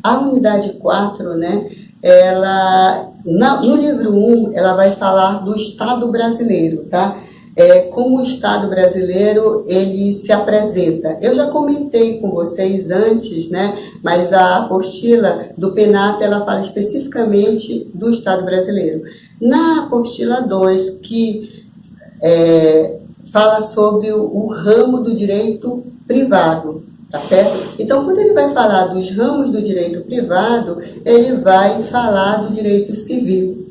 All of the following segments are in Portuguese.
A unidade 4, né, no livro 1, ela vai falar do Estado brasileiro, tá? Como o Estado brasileiro, ele se apresenta. Eu já comentei com vocês antes, né, mas a apostila do PENAP, ela fala especificamente do Estado brasileiro. Na apostila 2, que fala sobre o ramo do direito privado, tá certo? Então, quando ele vai falar dos ramos do direito privado, ele vai falar do direito civil.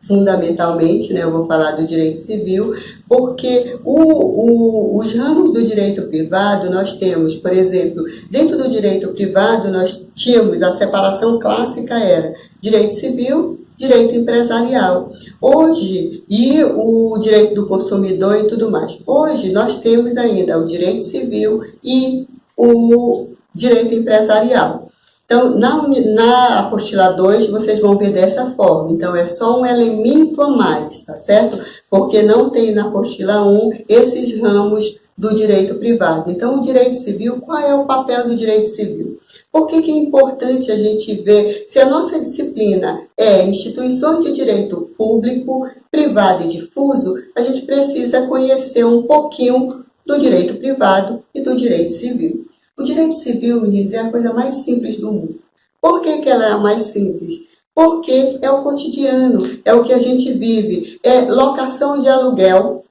Fundamentalmente, né, eu vou falar do direito civil, porque os ramos do direito privado, nós temos, por exemplo, dentro do direito privado, nós tínhamos a separação clássica, era direito civil, direito empresarial. Hoje, e o direito do consumidor e tudo mais. Hoje, nós temos ainda o direito civil e o direito empresarial. Então, na apostila 2, vocês vão ver dessa forma. Então, é só um elemento a mais, tá certo? Porque não tem na apostila 1 esses ramos do direito privado. Então, o direito civil, qual é o papel do direito civil? Por que é importante a gente ver se a nossa disciplina é instituições de direito público, privado e difuso, a gente precisa conhecer um pouquinho do direito privado e do direito civil. O direito civil, meninos, é a coisa mais simples do mundo. Por que ela é a mais simples? Porque é o cotidiano, é o que a gente vive. É locação de aluguel.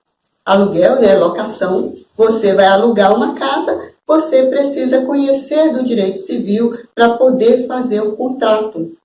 Aluguel, né? Locação. Você vai alugar uma casa, você precisa conhecer do direito civil para poder fazer o contrato.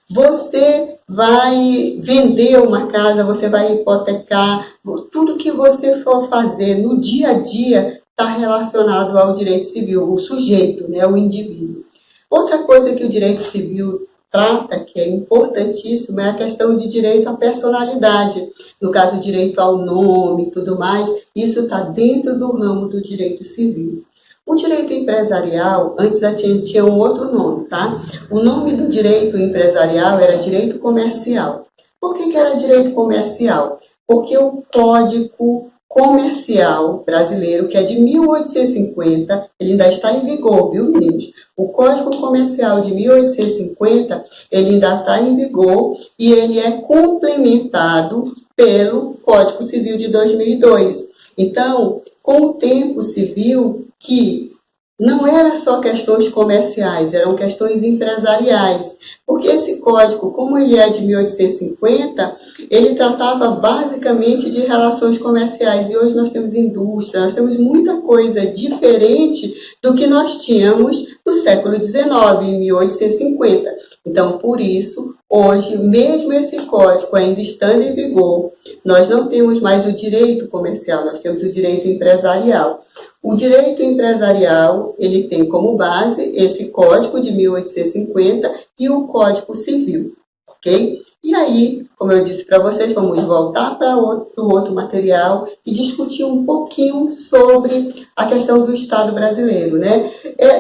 Você vai vender uma casa, você vai hipotecar, tudo que você for fazer no dia a dia está relacionado ao direito civil, o sujeito, né, o indivíduo. Outra coisa que o direito civil trata, que é importantíssimo, é a questão de direito à personalidade. No caso, direito ao nome e tudo mais, isso está dentro do ramo do direito civil. O direito empresarial, antes tinha um outro nome, tá? O nome do direito empresarial era direito comercial. Por que era direito comercial? Porque o Código Comercial brasileiro, que é de 1850, ele ainda está em vigor, viu, meninos? O Código Comercial de 1850, ele ainda está em vigor e ele é complementado pelo Código Civil de 2002. Então, com o tempo se viu que não era só questões comerciais, eram questões empresariais. Porque esse código, como ele é de 1850, ele tratava basicamente de relações comerciais. E hoje nós temos indústria, nós temos muita coisa diferente do que nós tínhamos no século XIX, em 1850. Então, por isso, hoje, mesmo esse código ainda estando em vigor, nós não temos mais o direito comercial, nós temos o direito empresarial. O direito empresarial, ele tem como base esse código de 1850 e o Código Civil, ok? E aí, como eu disse para vocês, vamos voltar para o outro material e discutir um pouquinho sobre a questão do Estado brasileiro, né?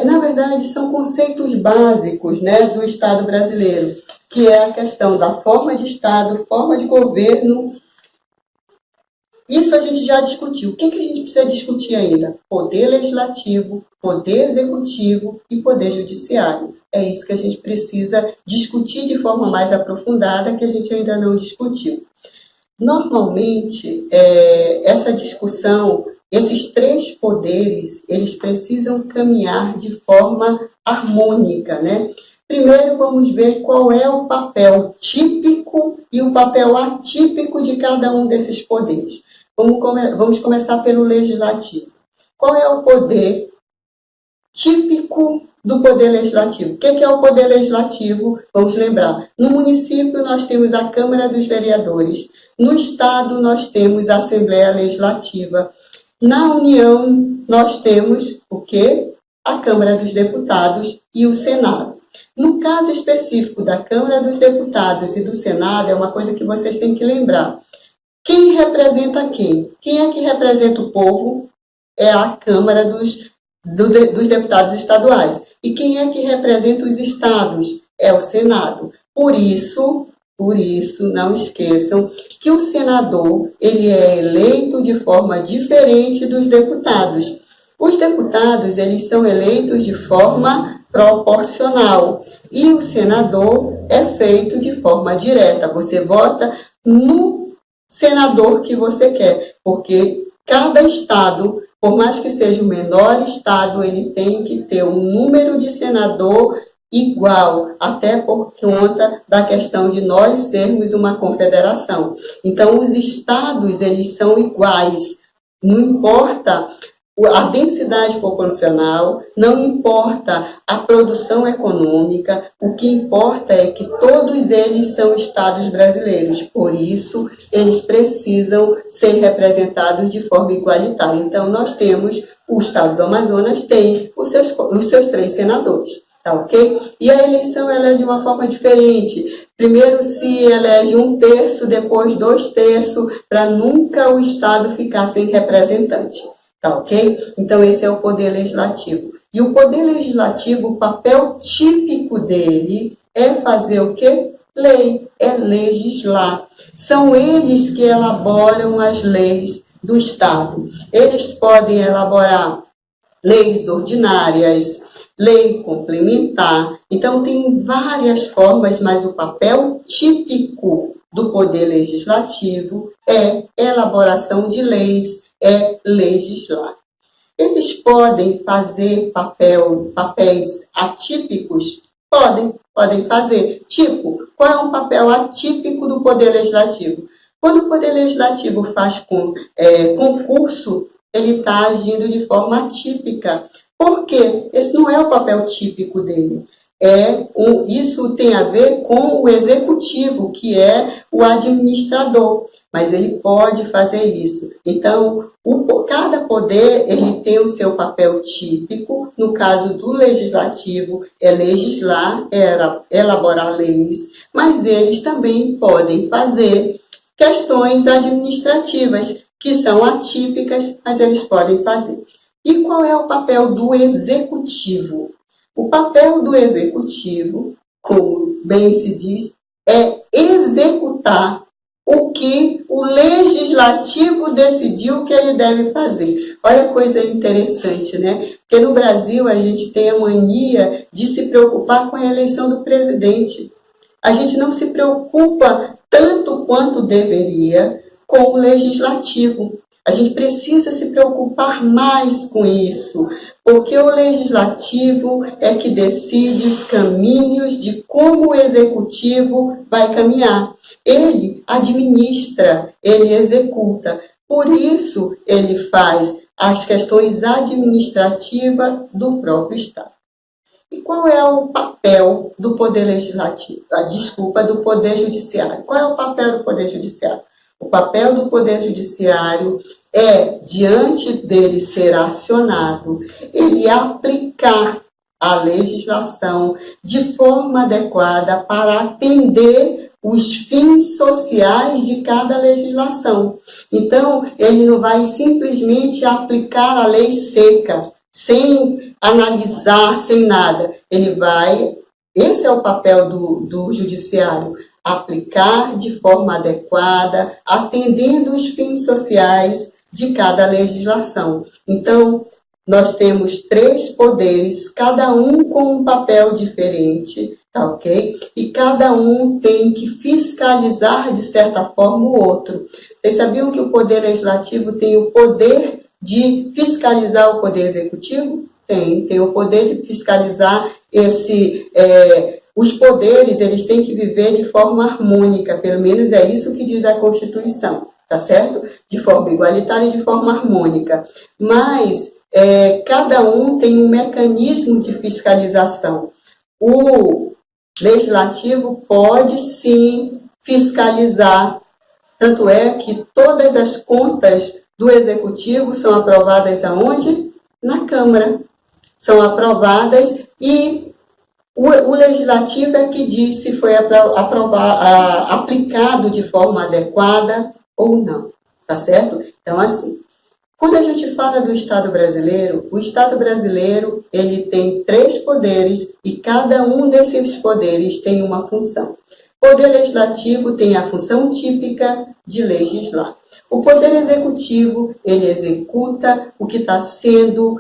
Na verdade, são conceitos básicos, né, do Estado brasileiro, que é a questão da forma de Estado, forma de governo. Isso a gente já discutiu. O que a gente precisa discutir ainda? Poder legislativo, poder executivo e poder judiciário. É isso que a gente precisa discutir de forma mais aprofundada, que a gente ainda não discutiu. Normalmente, essa discussão, esses três poderes, eles precisam caminhar de forma harmônica, né? Primeiro, vamos ver qual é o papel típico e o papel atípico de cada um desses poderes. Vamos começar pelo legislativo. Qual é o poder típico do poder legislativo? O que é o poder legislativo? Vamos lembrar. No município, nós temos a Câmara dos Vereadores. No Estado, nós temos a Assembleia Legislativa. Na União, nós temos o quê? A Câmara dos Deputados e o Senado. No caso específico da Câmara dos Deputados e do Senado, é uma coisa que vocês têm que lembrar. Quem representa quem? Quem é que representa o povo? É a Câmara dos Deputados Estaduais. E quem é que representa os estados? É o Senado. Por isso, não esqueçam que o senador, ele é eleito de forma diferente dos deputados. Os deputados, eles são eleitos de forma proporcional. E o senador é feito de forma direta. Você vota no senador que você quer, porque cada estado, por mais que seja o menor estado, ele tem que ter um número de senador igual, até por conta da questão de nós sermos uma confederação. Então, os estados, eles são iguais, não importa a densidade populacional, não importa a produção econômica, o que importa é que todos eles são estados brasileiros, por isso eles precisam ser representados de forma igualitária. Então, nós temos, o estado do Amazonas tem os seus 3 senadores. Tá, ok? E a eleição ela é de uma forma diferente. Primeiro se elege 1/3, depois 2/3, para nunca o Estado ficar sem representante. Tá, ok? Então, esse é o poder legislativo. E o poder legislativo, o papel típico dele é fazer o quê? Lei, é legislar. São eles que elaboram as leis do Estado. Eles podem elaborar leis ordinárias, lei complementar. Então, tem várias formas, mas o papel típico do Poder Legislativo é elaboração de leis, é legislar. Eles podem fazer papéis atípicos? Podem fazer. Tipo, qual é um papel atípico do Poder Legislativo? Quando o Poder Legislativo faz concurso, ele está agindo de forma atípica. Por quê? Esse não é o papel típico dele. Isso tem a ver com o executivo, que é o administrador, mas ele pode fazer isso. Então, cada poder ele tem o seu papel típico. No caso do legislativo, é legislar, elaborar leis, mas eles também podem fazer questões administrativas, que são atípicas, mas eles podem fazer. E qual é o papel do executivo? O papel do executivo, como bem se diz, é executar o que o legislativo decidiu que ele deve fazer. Olha que coisa interessante, né? Porque no Brasil a gente tem a mania de se preocupar com a eleição do presidente. A gente não se preocupa tanto quanto deveria com o legislativo. A gente precisa se preocupar mais com isso, porque o legislativo é que decide os caminhos de como o executivo vai caminhar. Ele administra, ele executa. Por isso, ele faz as questões administrativas do próprio Estado. E qual é o papel do Poder Legislativo? Do Poder Judiciário. Qual é o papel do Poder Judiciário? O papel do Poder Judiciário é, diante dele ser acionado, ele aplicar a legislação de forma adequada para atender os fins sociais de cada legislação. Então, ele não vai simplesmente aplicar a lei seca, sem analisar, sem nada. Esse é o papel do judiciário, aplicar de forma adequada, atendendo os fins sociais de cada legislação. Então, nós temos 3 poderes, cada um com um papel diferente, tá ok? E cada um tem que fiscalizar, de certa forma, o outro. Vocês sabiam que o Poder Legislativo tem o poder de fiscalizar o Poder Executivo? Tem o poder de fiscalizar os poderes, eles têm que viver de forma harmônica, pelo menos é isso que diz a Constituição, tá certo? De forma igualitária e de forma harmônica. Mas cada um tem um mecanismo de fiscalização. O legislativo pode sim fiscalizar, tanto é que todas as contas do executivo são aprovadas aonde? Na Câmara. São aprovadas e o legislativo é que diz se foi aplicado de forma adequada ou não, tá certo? Então, assim, quando a gente fala do Estado brasileiro, o Estado brasileiro, ele tem 3 poderes e cada um desses poderes tem uma função. O Poder Legislativo tem a função típica de legislar. O Poder Executivo, ele executa o que está sendo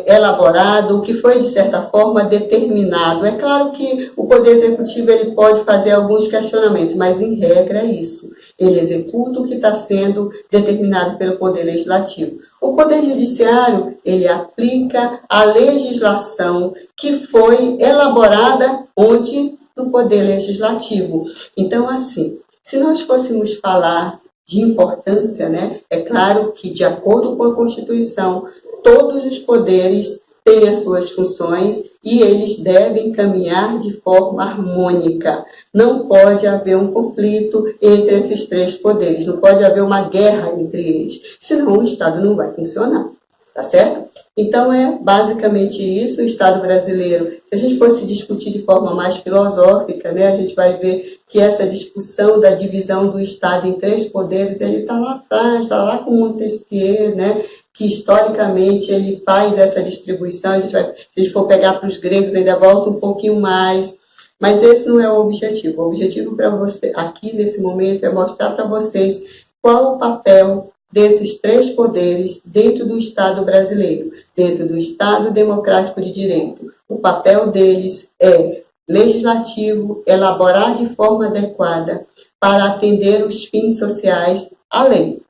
elaborado, o que foi, de certa forma, determinado. É claro que o Poder Executivo ele pode fazer alguns questionamentos, mas, em regra, é isso. Ele executa o que está sendo determinado pelo Poder Legislativo. O Poder Judiciário, ele aplica a legislação que foi elaborada onde? No Poder Legislativo. Então, assim, se nós fôssemos falar de importância, né, é claro que, de acordo com a Constituição, todos os poderes têm as suas funções e eles devem caminhar de forma harmônica. Não pode haver um conflito entre esses três poderes, não pode haver uma guerra entre eles, senão o Estado não vai funcionar, tá certo? Então, é basicamente isso, o Estado brasileiro. Se a gente fosse discutir de forma mais filosófica, né, a gente vai ver que essa discussão da divisão do Estado em três poderes, ele está lá atrás, está lá com Montesquieu, né, que historicamente ele faz essa distribuição. Se a gente for pegar para os gregos, ainda volta um pouquinho mais, mas esse não é o objetivo. O objetivo para você, aqui nesse momento, é mostrar para vocês qual o papel desses três poderes dentro do Estado brasileiro, dentro do Estado democrático de direito. O papel deles é legislativo, elaborar de forma adequada para atender os fins sociais à lei.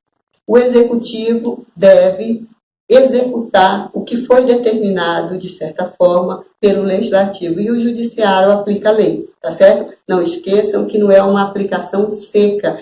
O executivo deve executar o que foi determinado, de certa forma, pelo legislativo. E o judiciário aplica a lei, tá certo? Não esqueçam que não é uma aplicação seca,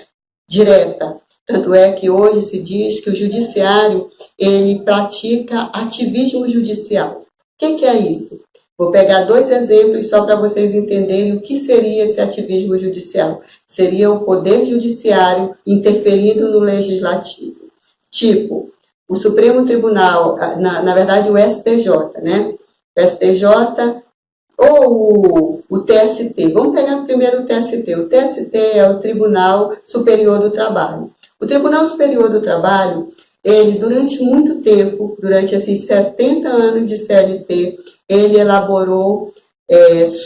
direta. Tanto é que hoje se diz que o judiciário, ele pratica ativismo judicial. O que é isso? Vou pegar 2 exemplos só para vocês entenderem o que seria esse ativismo judicial. Seria o Poder Judiciário interferindo no Legislativo. Tipo, o Supremo Tribunal, na verdade o STJ, né? O STJ ou o TST. Vamos pegar primeiro o TST. O TST é o Tribunal Superior do Trabalho. O Tribunal Superior do Trabalho, ele durante muito tempo, durante esses 70 anos de CLT, ele elaborou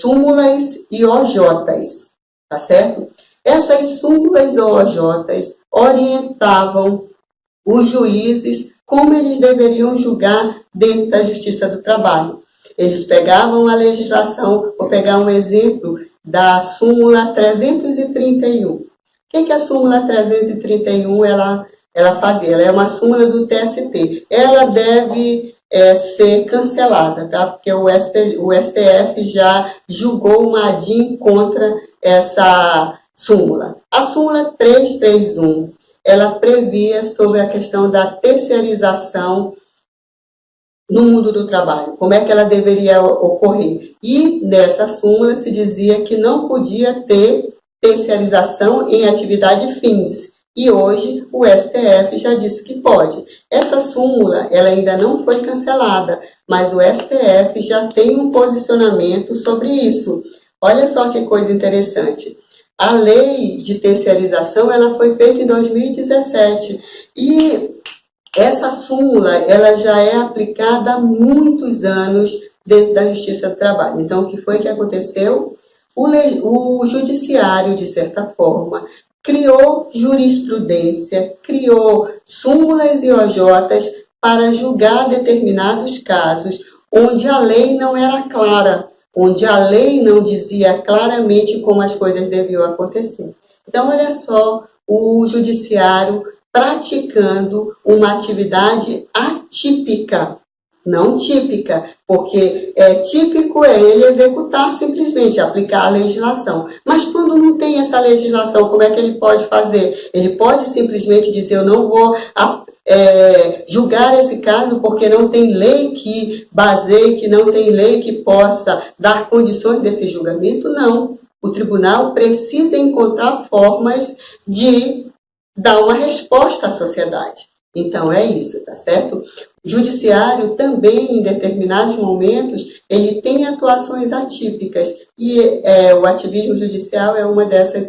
súmulas e OJs, tá certo? Essas súmulas e OJs orientavam os juízes como eles deveriam julgar dentro da Justiça do Trabalho. Eles pegavam a legislação, vou pegar um exemplo da súmula 331. O que a súmula 331 ela fazia? Ela é uma súmula do TST. Ela deve ser cancelada, tá? Porque o STF já julgou uma ADIM contra essa súmula. A súmula 331, ela previa sobre a questão da terceirização no mundo do trabalho, como é que ela deveria ocorrer. E nessa súmula se dizia que não podia ter terceirização em atividade fins. E hoje o STF já disse que pode. Essa súmula ela ainda não foi cancelada, mas o STF já tem um posicionamento sobre isso. Olha só que coisa interessante. A lei de terceirização ela foi feita em 2017 e essa súmula ela já é aplicada há muitos anos dentro da Justiça do Trabalho. Então, o que foi que aconteceu? O judiciário, de certa forma, criou jurisprudência, criou súmulas e OJs para julgar determinados casos onde a lei não era clara, onde a lei não dizia claramente como as coisas deviam acontecer. Então, olha só, o judiciário praticando uma atividade atípica, não típica, porque típico é ele executar simplesmente, aplicar a legislação. Mas quando não tem essa legislação, como é que ele pode fazer? Ele pode simplesmente dizer, eu não vou julgar esse caso porque não tem lei que baseie, que não tem lei que possa dar condições desse julgamento? Não. O tribunal precisa encontrar formas de dar uma resposta à sociedade. Então, é isso, tá certo? O judiciário também, em determinados momentos, ele tem atuações atípicas. E o ativismo judicial é uma dessas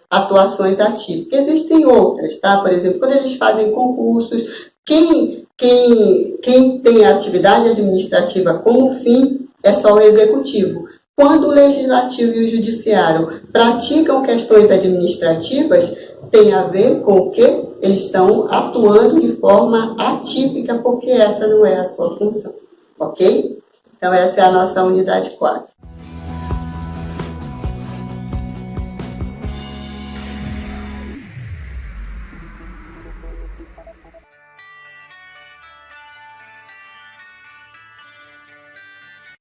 atuações atípicas. Existem outras, tá? Por exemplo, quando eles fazem concursos, quem tem a atividade administrativa como fim é só o executivo. Quando o legislativo e o judiciário praticam questões administrativas, tem a ver com o quê? Eles estão atuando de forma atípica, porque essa não é a sua função, ok? Então, essa é a nossa unidade 4.